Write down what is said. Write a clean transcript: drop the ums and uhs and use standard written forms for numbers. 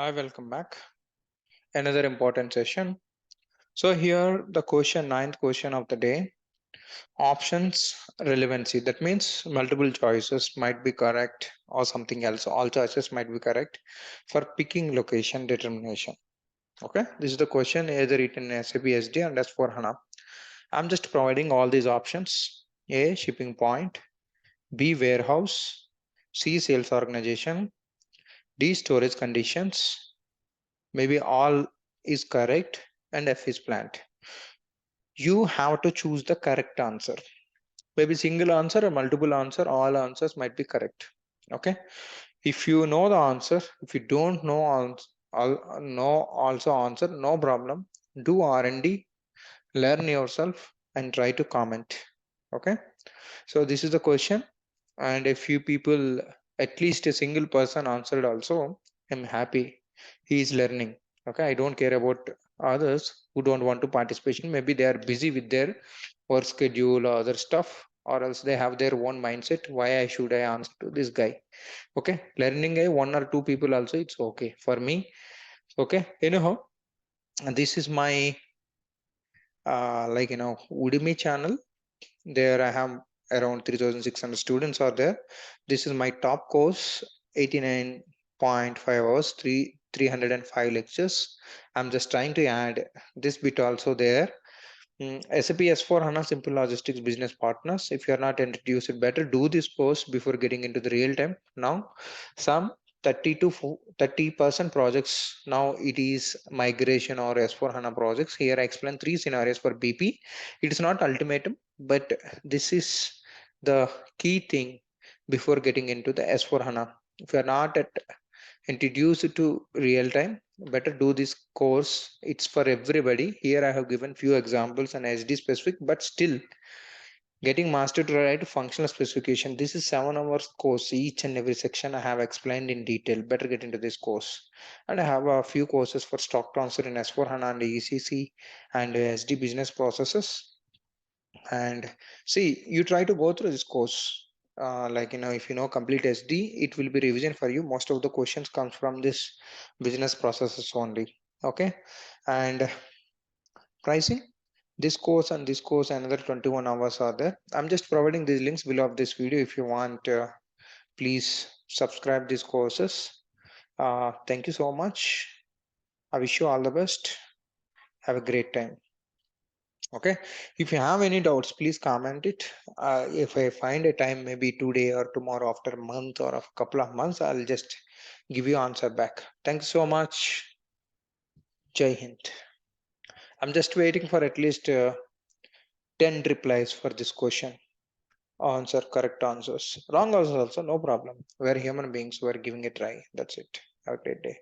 Hi, welcome back. Another important session. So here the ninth question of the day, options relevancy. That means multiple choices might be correct or something else. All choices might be correct for picking location determination. Okay, this is the question either written in SAP SD and S4 HANA. I'm just providing all these options. A, shipping point. B, warehouse. C, sales organization. D, storage conditions. Maybe all is correct and F is plant. You have to choose the correct answer. Maybe single answer or multiple answer, all answers might be correct. Okay, if you know the answer, if you don't know also answer, no problem. Do R&D, learn yourself and try to comment. Okay, so this is the question, and a few people, at least a single person answered also. I'm happy he is learning. Okay, I don't care about others who don't want to participation. Maybe they are busy with their work schedule or other stuff, or else they have their own mindset. Why should I answer to this guy? Okay, learning a one or two people also, it's okay for me. Okay, anyhow, this is my Udemy channel. There I have around 3600 students are there. This is my top course, 89.5 hours, 305 lectures. I'm just trying to add this bit also there. SAP S4 HANA Simple Logistics Business Partners. If you are not introduced, better do this course before getting into the real time. Now, some 30 to 30% projects now it is migration or S4 HANA projects. Here I explain three scenarios for BP. It is not ultimatum, but this is the key thing before getting into the S4 HANA. If you are not introduced to real time, better do this course. It's for everybody. Here I have given few examples and SD specific, but still getting master to write functional specification. This is 7 hours course. Each and every section I have explained in detail. Better get into this course. And I have a few courses for stock transfer in S4 HANA and ECC and SD business processes. And see, you try to go through this course. If you know complete SD, it will be revision for you. Most of the questions comes from this business processes only. Okay, and pricing, this course and this course another 21 hours are there. I'm just providing these links below of this video. If you want, please subscribe these courses. Thank you so much. I wish you all the best. Have a great time. Okay, if you have any doubts, please comment it. If I find a time, maybe today or tomorrow, after a month or a couple of months, I'll just give you answer back. Thanks so much. Jai Hind. I'm just waiting for at least 10 replies for this question. Answer correct answers. Wrong answers also, no problem. We're human beings. We're giving a try. That's it. Have a great day.